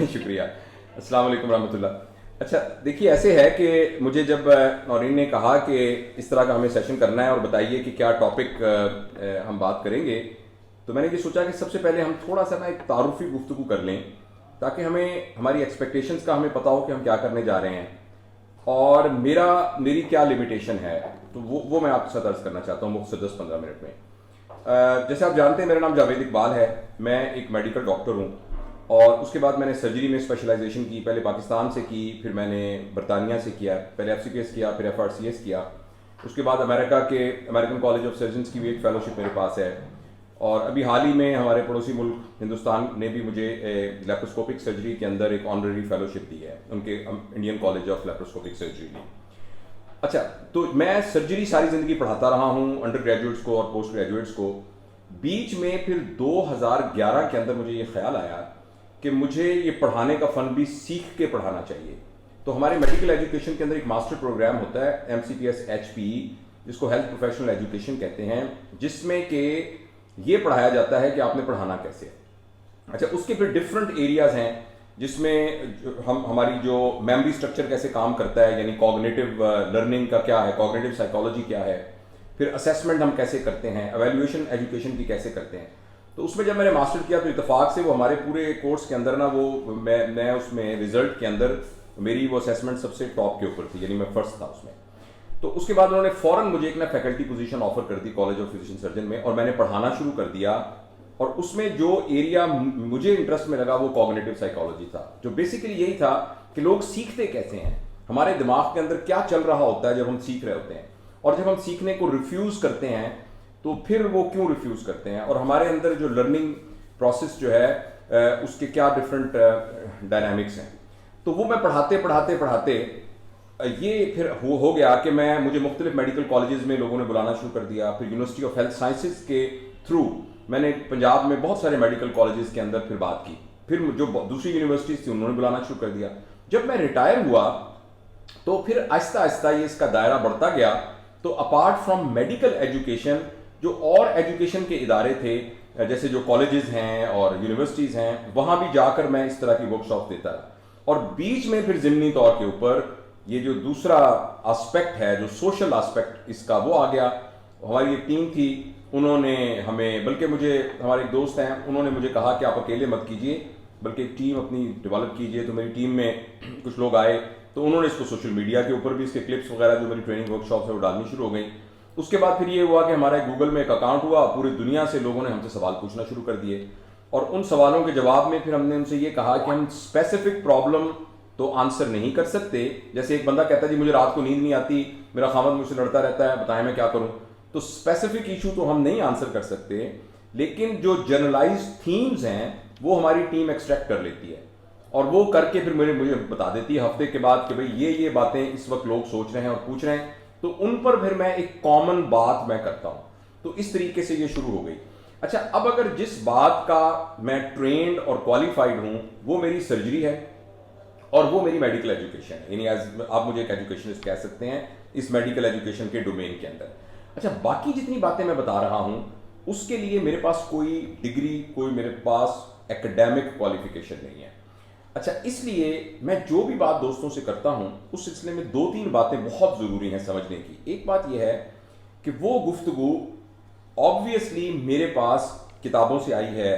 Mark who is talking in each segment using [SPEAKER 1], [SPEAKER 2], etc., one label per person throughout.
[SPEAKER 1] شکریہ. السلام علیکم ورحمۃ اللہ. اچھا دیکھیے ایسے ہے کہ مجھے جب نورین نے کہا کہ اس طرح کا ہمیں سیشن کرنا ہے اور بتائیے کہ کیا ٹاپک ہم بات کریں گے، تو میں نے یہ سوچا کہ سب سے پہلے ہم تھوڑا سا نا ایک تعارفی گفتگو کر لیں تاکہ ہمیں ہماری ایکسپیکٹیشنز کا ہمیں پتہ ہو کہ ہم کیا کرنے جا رہے ہیں اور میری کیا لمیٹیشن ہے. تو وہ میں آپ کے ساتھ عرض کرنا چاہتا ہوں مختصر 10-15 منٹ میں. جیسے آپ جانتے ہیں میرا نام جاوید اقبال ہے. میں ایک میڈیکل ڈاکٹر ہوں اور اس کے بعد میں نے سرجری میں اسپیشلائزیشن کی. پہلے پاکستان سے کی، پھر میں نے برطانیہ سے کیا. پہلے FCPS کیا، پھر FRCS کیا. اس کے بعد امریکن کالج آف سرجنس کی بھی ایک فیلوشپ میرے پاس ہے. اور ابھی حال ہی میں ہمارے پڑوسی ملک ہندوستان نے بھی مجھے لیپروسکوپک سرجری کے اندر ایک آنرری فیلوشپ دی ہے، ان کے Indian college of laparoscopic surgery نے. اچھا تو میں سرجری ساری زندگی پڑھاتا رہا ہوں انڈر گریجویٹس کو اور پوسٹ گریجویٹس کو. بیچ میں پھر 2011 کے اندر مجھے یہ خیال آیا کہ مجھے یہ پڑھانے کا فن بھی سیکھ کے پڑھانا چاہیے. تو ہمارے میڈیکل ایجوکیشن کے اندر ایک ماسٹر پروگرام ہوتا ہے MCPS HPE، جس کو ہیلتھ پروفیشنل ایجوکیشن کہتے ہیں، جس میں کہ یہ پڑھایا جاتا ہے کہ آپ نے پڑھانا کیسے. اچھا اس کے پھر ڈفرینٹ ایریاز ہیں جس میں ہماری جو میموری اسٹرکچر کیسے کام کرتا ہے، یعنی کوگنیٹو لرننگ کا کیا ہے، کوگنیٹو سائیکالوجی کیا ہے، پھر اسیسمنٹ ہم کیسے کرتے ہیں، ایویلیویشن ایجوکیشن کی کیسے کرتے ہیں. تو اس میں جب میں نے ماسٹر کیا تو اتفاق سے وہ ہمارے پورے کورس کے اندر نا وہ میں اس میں رزلٹ کے اندر میری وہ اسیسمنٹ سب سے ٹاپ کے اوپر تھی، یعنی میں فرسٹ تھا اس میں. تو اس کے بعد انہوں نے فوراً مجھے ایک نا فیکلٹی پوزیشن آفر کر دی کالج آف فزیشین سرجن میں، اور میں نے پڑھانا شروع کر دیا. اور اس میں جو ایریا مجھے انٹرسٹ میں لگا وہ کوگنیٹو سائیکالوجی تھا، جو بیسیکلی یہی تھا کہ لوگ سیکھتے کیسے ہیں، ہمارے دماغ کے اندر کیا چل رہا ہوتا ہے جب ہم سیکھ رہے ہوتے ہیں، اور جب ہم سیکھنے کو ریفیوز کرتے ہیں تو پھر وہ کیوں ریفیوز کرتے ہیں، اور ہمارے اندر جو لرننگ پروسیس جو ہے اس کے کیا ڈفرینٹ ڈائنامکس ہیں. تو وہ میں پڑھاتے یہ پھر ہو گیا کہ مجھے مختلف میڈیکل کالجز میں لوگوں نے بلانا شروع کر دیا. پھر یونیورسٹی آف ہیلتھ سائنسز کے تھرو میں نے پنجاب میں بہت سارے میڈیکل کالجز کے اندر پھر بات کی. پھر جو دوسری یونیورسٹیز تھیں انہوں نے بلانا شروع کر دیا. جب میں ریٹائر ہوا تو پھر آہستہ آہستہ یہ اس کا دائرہ بڑھتا گیا. تو اپارٹ فرام میڈیکل ایجوکیشن جو اور ایجوکیشن کے ادارے تھے جیسے جو کالجز ہیں اور یونیورسٹیز ہیں، وہاں بھی جا کر میں اس طرح کی ورک شاپ دیتا رہا. اور بیچ میں پھر ضمنی طور کے اوپر یہ جو دوسرا آسپیکٹ ہے، جو سوشل آسپیکٹ اس کا، وہ آ گیا. ہماری ایک ٹیم تھی، انہوں نے ہمیں، بلکہ ہمارے ایک دوست ہیں، انہوں نے مجھے کہا کہ آپ اکیلے مت کیجئے بلکہ ایک ٹیم اپنی ڈیولپ کیجئے. تو میری ٹیم میں کچھ لوگ آئے تو انہوں نے اس کو سوشل میڈیا کے اوپر بھی اس کے کلپس وغیرہ جو میری ٹریننگ ورک شاپس ہے وہ ڈالنی شروع ہو گئی. اس کے بعد پھر یہ ہوا کہ ہمارا گوگل میں ایک اکاؤنٹ ہوا، پوری دنیا سے لوگوں نے ہم سے سوال پوچھنا شروع کر دیے. اور ان سوالوں کے جواب میں پھر ہم نے ان سے یہ کہا کہ ہم اسپیسیفک پرابلم تو آنسر نہیں کر سکتے. جیسے ایک بندہ کہتا ہے جی مجھے رات کو نیند نہیں آتی، میرا خامد مجھ سے لڑتا رہتا ہے، بتائیں میں کیا کروں. تو اسپیسیفک ایشو تو ہم نہیں آنسر کر سکتے، لیکن جو جنرلائز تھیمز ہیں وہ ہماری ٹیم ایکسٹریکٹ کر لیتی ہے اور وہ کر کے پھر مجھے بتا دیتی ہے ہفتے کے بعد کہ بھئی یہ باتیں اس وقت لوگ سوچ رہے ہیں اور پوچھ رہے ہیں. تو ان پر پھر میں ایک کامن بات میں کرتا ہوں. تو اس طریقے سے یہ شروع ہو گئی. اچھا اب اگر جس بات کا میں ٹرینڈ اور کوالیفائڈ ہوں وہ میری سرجری ہے اور وہ میری میڈیکل ایجوکیشن ہے، یعنی آپ مجھے ایک ایجوکیشنسٹ کہہ سکتے ہیں اس میڈیکل ایجوکیشن کے ڈومین کے اندر. اچھا باقی جتنی باتیں میں بتا رہا ہوں اس کے لیے میرے پاس کوئی ڈگری، کوئی میرے پاس ایکڈیمک کوالیفیکیشن نہیں ہے. اچھا اس لیے میں جو بھی بات دوستوں سے کرتا ہوں اس سلسلے میں 2-3 باتیں بہت ضروری ہیں سمجھنے کی. ایک بات یہ ہے کہ وہ گفتگو آبویسلی میرے پاس کتابوں سے آئی ہے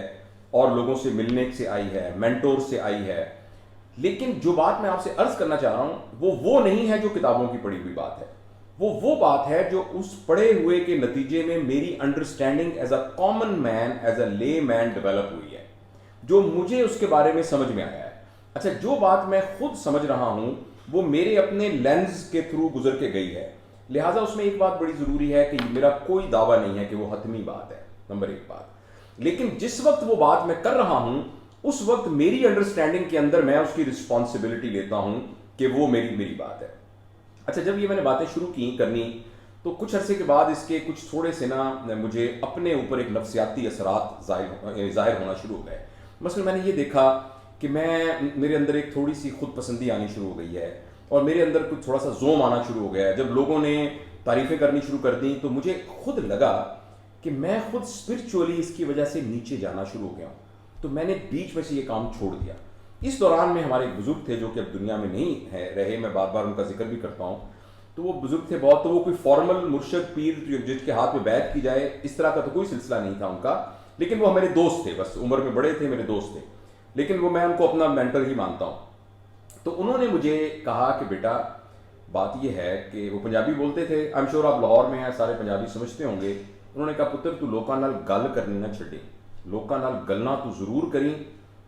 [SPEAKER 1] اور لوگوں سے ملنے سے آئی ہے، مینٹور سے آئی ہے، لیکن جو بات میں آپ سے عرض کرنا چاہ رہا ہوں وہ نہیں ہے جو کتابوں کی پڑھی ہوئی بات ہے. وہ بات ہے جو اس پڑھے ہوئے کے نتیجے میں میری understanding as a common man, as a لے مین ڈیولپ ہوئی ہے، جو مجھے اس کے بارے میں سمجھ میں آیا ہے. اچھا جو بات میں خود سمجھ رہا ہوں وہ میرے اپنے لینز کے تھرو گزر کے گئی ہے، لہٰذا اس میں ایک بات بڑی ضروری ہے کہ میرا کوئی دعویٰ نہیں ہے کہ وہ حتمی بات ہے، نمبر 1 بات. لیکن جس وقت وہ بات میں کر رہا ہوں اس وقت میری انڈرسٹینڈنگ کے اندر میں اس کی رسپانسبلٹی لیتا ہوں کہ وہ میری بات ہے. اچھا جب یہ میں نے باتیں شروع کی کرنی تو کچھ عرصے کے بعد اس کے کچھ تھوڑے سے نا مجھے اپنے اوپر ایک نفسیاتی اثرات ظاہر ہونا شروع ہو گئے. مثلا میں نے یہ دیکھا کہ میرے اندر ایک تھوڑی سی خود پسندی آنی شروع ہو گئی ہے اور میرے اندر کچھ تھوڑا سا زوم آنا شروع ہو گیا ہے. جب لوگوں نے تعریفیں کرنی شروع کر دیں تو مجھے خود لگا کہ میں خود اسپرچولی اس کی وجہ سے نیچے جانا شروع ہو گیا ہوں. تو میں نے بیچ میں سے یہ کام چھوڑ دیا. اس دوران میں ہمارے ایک بزرگ تھے جو کہ اب دنیا میں نہیں ہے رہے، میں بار بار ان کا ذکر بھی کرتا ہوں، تو وہ بزرگ تھے بہت، تو وہ کوئی فارمل مرشد پیر جس کے ہاتھ میں بیعت کی جائے اس طرح کا تو کوئی سلسلہ نہیں تھا ان کا، لیکن وہ میرے دوست تھے، بس عمر میں بڑے تھے، میرے دوست تھے، لیکن وہ میں ان کو اپنا مینٹر ہی مانتا ہوں۔ تو انہوں نے مجھے کہا کہ بیٹا بات یہ ہے کہ وہ پنجابی بولتے تھے، آئی ایم شیور آپ لاہور میں ہیں، سارے پنجابی سمجھتے ہوں گے۔ انہوں نے کہا پتر تو لوکاں نال گل کرنی نہ چھڈی، لوکاں نال گلنا تو ضرور کریں۔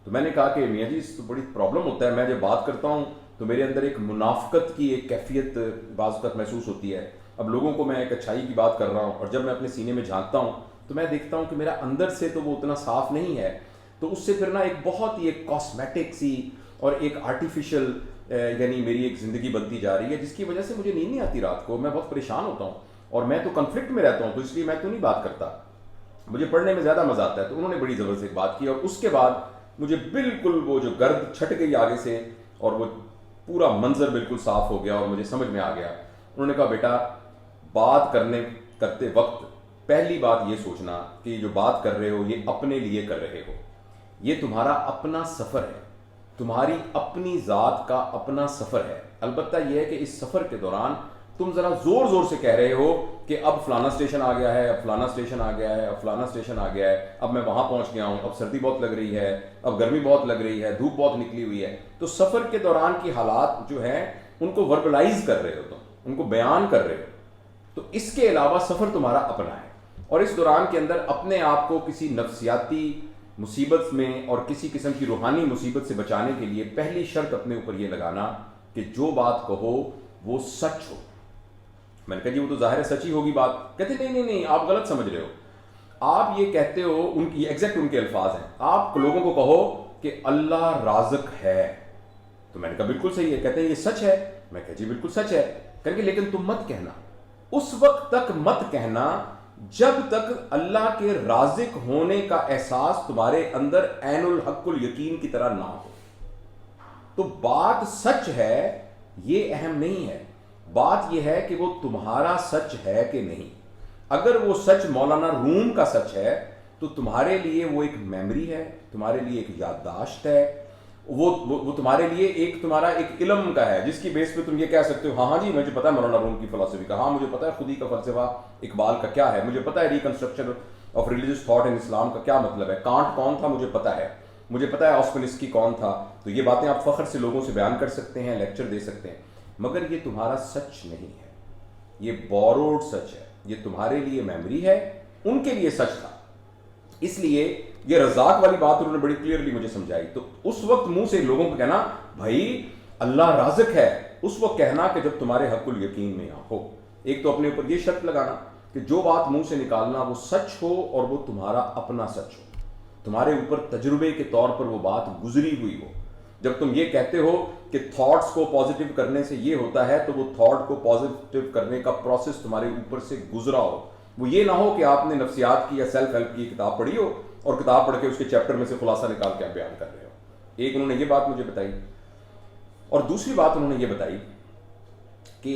[SPEAKER 1] تو میں نے کہا کہ میاں جی اس تو بڑی پرابلم ہوتا ہے، میں جب بات کرتا ہوں تو میرے اندر ایک منافقت کی ایک کیفیت بعض اوقات محسوس ہوتی ہے۔ اب لوگوں کو میں ایک اچھائی کی بات کر رہا ہوں، اور جب میں اپنے سینے میں جھانکتا ہوں تو میں دیکھتا ہوں کہ میرا اندر سے تو وہ اتنا صاف نہیں ہے، تو اس سے پھر نا ایک بہت ہی ایک کاسمیٹک سی اور ایک آرٹیفیشل یعنی میری ایک زندگی بنتی جا رہی ہے، جس کی وجہ سے مجھے نیند نہیں آتی رات کو، میں بہت پریشان ہوتا ہوں، اور میں تو کنفلکٹ میں رہتا ہوں، تو اس لیے میں تو نہیں بات کرتا، مجھے پڑھنے میں زیادہ مزہ آتا ہے۔ تو انہوں نے بڑی زبردست ایک بات کی، اور اس کے بعد مجھے بالکل وہ جو گرد چھٹ گئی آگے سے، اور وہ پورا منظر بالکل صاف ہو گیا اور مجھے سمجھ میں آ گیا۔ انہوں نے کہا بیٹا بات کرتے وقت پہلی بات یہ سوچنا کہ جو بات کر رہے ہو یہ اپنے لیے کر رہے ہو، یہ تمہارا اپنا سفر ہے، تمہاری اپنی ذات کا اپنا سفر ہے۔ البتہ یہ ہے کہ اس سفر کے دوران تم ذرا زور زور سے کہہ رہے ہو کہ اب فلانا اسٹیشن آ گیا ہے، اب فلانا اسٹیشن آ گیا ہے، اب فلانا اسٹیشن آ گیا ہے، اب میں وہاں پہنچ گیا ہوں، اب سردی بہت لگ رہی ہے، اب گرمی بہت لگ رہی ہے، دھوپ بہت نکلی ہوئی ہے۔ تو سفر کے دوران کی حالات جو ہیں ان کو وربلائز کر رہے ہو، تم ان کو بیان کر رہے ہو، تو اس کے علاوہ سفر تمہارا اپنا ہے۔ اور اس دوران کے اندر اپنے آپ کو کسی نفسیاتی مصیبت میں اور کسی قسم کی روحانی مصیبت سے بچانے کے لیے پہلی شرط اپنے اوپر یہ لگانا کہ جو بات کہو وہ سچ ہو۔ میں نے کہا جی وہ تو ظاہر ہے سچ ہی ہوگی بات۔ کہتے نہیں آپ غلط سمجھ رہے ہو، آپ یہ کہتے ہو، ان کی ایگزیکٹ ان کے الفاظ ہیں، آپ لوگوں کو کہو کہ اللہ رازق ہے۔ تو میں نے کہا بالکل صحیح ہے۔ کہتے ہیں یہ سچ ہے۔ میں کہا جی بالکل سچ ہے۔ کہیں گے لیکن تم مت کہنا، اس وقت تک مت کہنا جب تک اللہ کے رازق ہونے کا احساس تمہارے اندر عین الحق الیقین کی طرح نہ ہو۔ تو بات سچ ہے یہ اہم نہیں ہے، بات یہ ہے کہ وہ تمہارا سچ ہے کہ نہیں۔ اگر وہ سچ مولانا روم کا سچ ہے تو تمہارے لیے وہ ایک میموری ہے، تمہارے لیے ایک یادداشت ہے، وہ تمہارے لیے ایک تمہارا ایک علم کا ہے، جس کی بیس پہ تم یہ کہہ سکتے ہو ہاں جی مجھے پتا ہے مولانا روم کی فلسفی کا، ہاں مجھے پتا ہے خودی کا فلسفہ اقبال کا کیا ہے، مجھے پتا ہے reconstruction of religious thought in Islam کا کیا مطلب ہے، کانٹ کون تھا مجھے پتا ہے، مجھے پتا ہے آسپنسکی کون تھا۔ تو یہ باتیں آپ فخر سے لوگوں سے بیان کر سکتے ہیں، لیکچر دے سکتے ہیں، مگر یہ تمہارا سچ نہیں ہے، یہ بوروڈ سچ ہے، یہ تمہارے لیے میموری ہے، ان کے لیے سچ تھا۔ اس لیے یہ رزاق والی بات انہوں نے بڑی کلیئرلی مجھے سمجھائی۔ تو اس وقت منہ سے لوگوں کو کہنا بھائی اللہ رازق ہے، اس وقت کہنا کہ جب تمہارے حق الیقین میں ہو۔ ایک تو اپنے اوپر یہ شرط لگانا کہ جو بات منہ سے نکالنا وہ سچ ہو اور وہ تمہارا اپنا سچ ہو، تمہارے اوپر تجربے کے طور پر وہ بات گزری ہوئی ہو۔ جب تم یہ کہتے ہو کہ تھاٹس کو پازیٹیو کرنے سے یہ ہوتا ہے تو وہ تھاٹ کو پازیٹیو کرنے کا پروسیس تمہارے اوپر سے گزرا ہو۔ وہ یہ نہ ہو کہ آپ نے نفسیات کی یا سیلف ہیلپ کی کتاب پڑھی ہو اور کتاب پڑھ کے اس کے چیپٹر میں سے خلاصہ نکال کے آپ بیان کر رہے ہو۔ ایک انہوں نے یہ بات مجھے بتائی، اور دوسری بات انہوں نے یہ بتائی کہ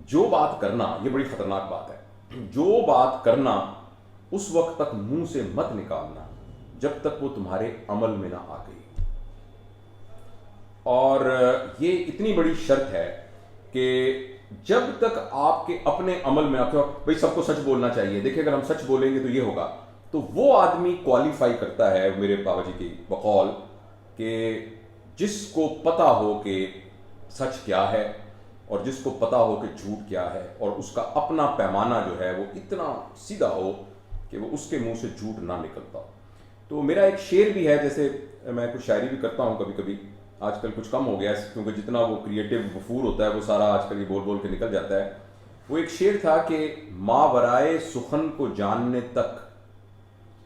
[SPEAKER 1] جو بات کرنا، یہ بڑی خطرناک بات ہے، جو بات کرنا اس وقت تک منہ سے مت نکالنا جب تک وہ تمہارے عمل میں نہ آ گئی۔ اور یہ اتنی بڑی شرط ہے کہ جب تک آپ کے اپنے عمل میں آپ بھائی سب کو سچ بولنا چاہیے، دیکھیں اگر ہم سچ بولیں گے تو یہ ہوگا، تو وہ آدمی کوالیفائی کرتا ہے میرے بابا جی کی بقول کہ جس کو پتا ہو کہ سچ کیا ہے اور جس کو پتا ہو کہ جھوٹ کیا ہے، اور اس کا اپنا پیمانہ جو ہے وہ اتنا سیدھا ہو کہ وہ اس کے منہ سے جھوٹ نہ نکلتا ہو۔ تو میرا ایک شعر بھی ہے، جیسے میں کچھ شاعری بھی کرتا ہوں کبھی کبھی، آج کل کچھ کم ہو گیا ہے کیونکہ جتنا وہ کریٹو وفور ہوتا ہے وہ سارا آج کل یہ بول بول کے نکل جاتا ہے۔ وہ ایک شعر تھا کہ ماورائے سخن کو جاننے تک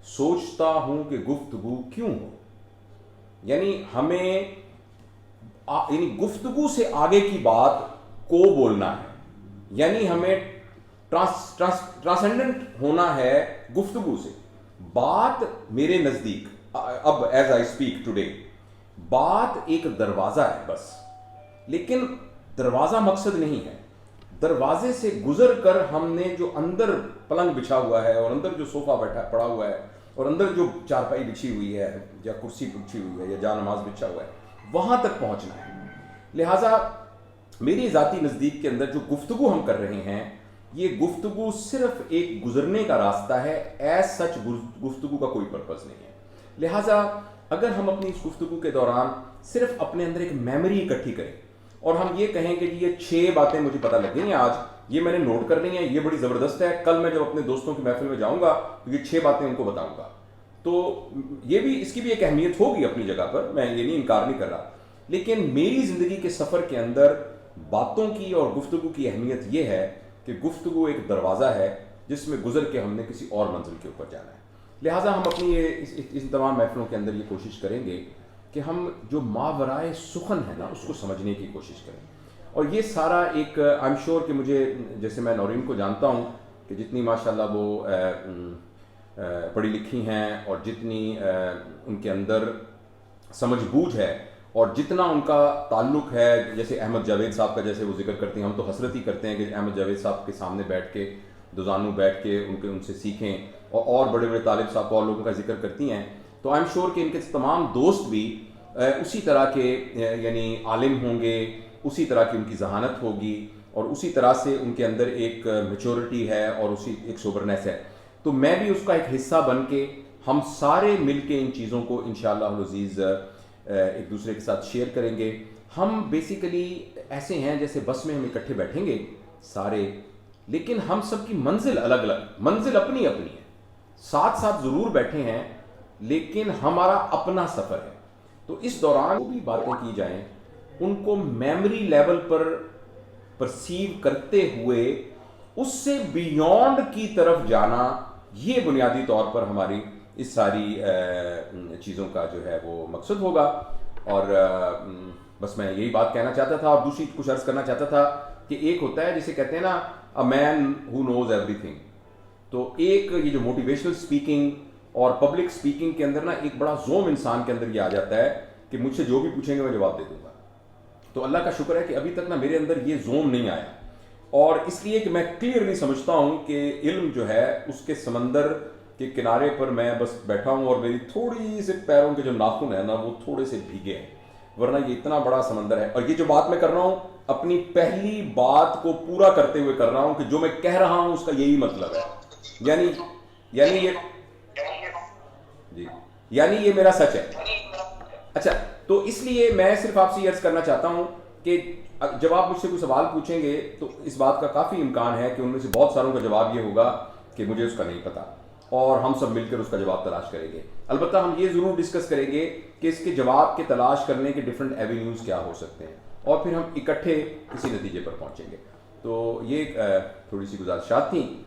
[SPEAKER 1] سوچتا ہوں کہ گفتگو کیوں ہو، یعنی ہمیں گفتگو سے آگے کی بات کو بولنا ہے، یعنی ہمیں ٹرانسینڈنٹ ہونا ہے گفتگو سے۔ بات میرے نزدیک اب ایز آئی اسپیک ٹوڈے بات ایک دروازہ ہے بس، لیکن دروازہ مقصد نہیں ہے۔ دروازے سے گزر کر ہم نے جو اندر پلنگ بچھا ہوا ہے اور اندر جو صوفہ بیٹھا پڑا ہوا ہے اور اندر جو چارپائی بچھی ہوئی ہے یا کرسی بچھی ہوئی ہے یا جا نماز بچھا ہوا ہے وہاں تک پہنچنا ہے. لہٰذا میری ذاتی نزدیک کے اندر جو گفتگو ہم کر رہے ہیں یہ گفتگو صرف ایک گزرنے کا راستہ ہے، ایز سچ گفتگو کا کوئی پرپز نہیں ہے. لہٰذا اگر ہم اپنی اس گفتگو کے دوران صرف اپنے اندر ایک میموری اکٹھی کریں اور ہم یہ کہیں کہ یہ 6 باتیں مجھے پتہ لگ گئی ہیں آج، یہ میں نے نوٹ کر لی ہیں، یہ بڑی زبردست ہے، کل میں جب اپنے دوستوں کی محفل میں جاؤں گا تو یہ 6 باتیں ان کو بتاؤں گا، تو یہ بھی اس کی بھی ایک اہمیت ہوگی اپنی جگہ پر، میں یہ نہیں انکار نہیں کر رہا. لیکن میری زندگی کے سفر کے اندر باتوں کی اور گفتگو کی اہمیت یہ ہے کہ گفتگو ایک دروازہ ہے جس میں گزر کے ہم نے کسی اور منزل کے اوپر جانا ہے. لہٰذا ہم اپنی اس تمام محفلوں کے اندر یہ کوشش کریں گے کہ ہم جو ماورائے سخن ہے نا اس کو سمجھنے کی کوشش کریں. اور یہ سارا ایک آئی ایم شیور کہ مجھے جیسے میں نورین کو جانتا ہوں کہ جتنی ماشاءاللہ وہ پڑھی لکھی ہیں اور جتنی ان کے اندر سمجھ بوجھ ہے اور جتنا ان کا تعلق ہے، جیسے احمد جاوید صاحب کا جیسے وہ ذکر کرتے ہیں، ہم تو حسرت ہی کرتے ہیں کہ احمد جاوید صاحب کے سامنے بیٹھ کے دوزانو بیٹھ کے ان سے سیکھیں، اور بڑے بڑے طالب صاحب اور لوگوں کا ذکر کرتی ہیں. تو آئی ایم شیور کہ ان کے تمام دوست بھی اسی طرح کے یعنی عالم ہوں گے، اسی طرح کی ان کی ذہانت ہوگی اور اسی طرح سے ان کے اندر ایک میچورٹی ہے اور اسی ایک سوبرنیس ہے. تو میں بھی اس کا ایک حصہ بن کے ہم سارے مل کے ان چیزوں کو انشاءاللہ العزیز ایک دوسرے کے ساتھ شیئر کریں گے. ہم بیسیکلی ایسے ہیں جیسے بس میں ہم اکٹھے بیٹھیں گے سارے، لیکن ہم سب کی منزل الگ الگ، منزل اپنی اپنی ہے، ساتھ ساتھ ضرور بیٹھے ہیں لیکن ہمارا اپنا سفر ہے. تو اس دوران جو بھی باتیں کی جائیں ان کو میموری لیول پر پرسیو کرتے ہوئے اس سے بیونڈ کی طرف جانا، یہ بنیادی طور پر ہماری اس ساری چیزوں کا جو ہے وہ مقصد ہوگا. اور بس میں یہی بات کہنا چاہتا تھا. اور دوسری کچھ عرض کرنا چاہتا تھا کہ ایک ہوتا ہے جسے کہتے ہیں نا اے مین ہو نوز ایوری تھنگ. تو ایک یہ جو موٹیویشنل اسپیکنگ اور پبلک اسپیکنگ کے اندر نا ایک بڑا زوم انسان کے اندر یہ آ جاتا ہے کہ مجھ سے جو بھی پوچھیں گے میں جواب دے دوں گا. تو اللہ کا شکر ہے کہ ابھی تک نا میرے اندر یہ زوم نہیں آیا، اور اس لیے کہ میں کلیئرلی سمجھتا ہوں کہ علم جو ہے اس کے سمندر کے کنارے پر میں بس بیٹھا ہوں اور میری تھوڑی سے پیروں کے جو ناخن ہیں نا وہ تھوڑے سے بھیگے ہیں، ورنہ یہ اتنا بڑا سمندر ہے. اور یہ جو بات میں کر رہا ہوں اپنی پہلی بات کو پورا کرتے ہوئے کر رہا ہوں کہ جو میں کہہ رہا ہوں اس کا یہی مطلب ہے، یعنی یہ میرا سچ ہے. اچھا، تو اس لیے میں صرف آپ سے یہ عرض کرنا چاہتا ہوں کہ جب آپ مجھ سے کوئی سوال پوچھیں گے تو اس بات کا کافی امکان ہے کہ ان میں سے بہت ساروں کا جواب یہ ہوگا کہ مجھے اس کا نہیں پتا، اور ہم سب مل کر اس کا جواب تلاش کریں گے. البتہ ہم یہ ضرور ڈسکس کریں گے کہ اس کے جواب کے تلاش کرنے کے ڈفرینٹ ایوینیوز کیا ہو سکتے ہیں، اور پھر ہم اکٹھے کسی نتیجے پر پہنچیں گے. تو یہ تھوڑی سی گزارشات تھیں.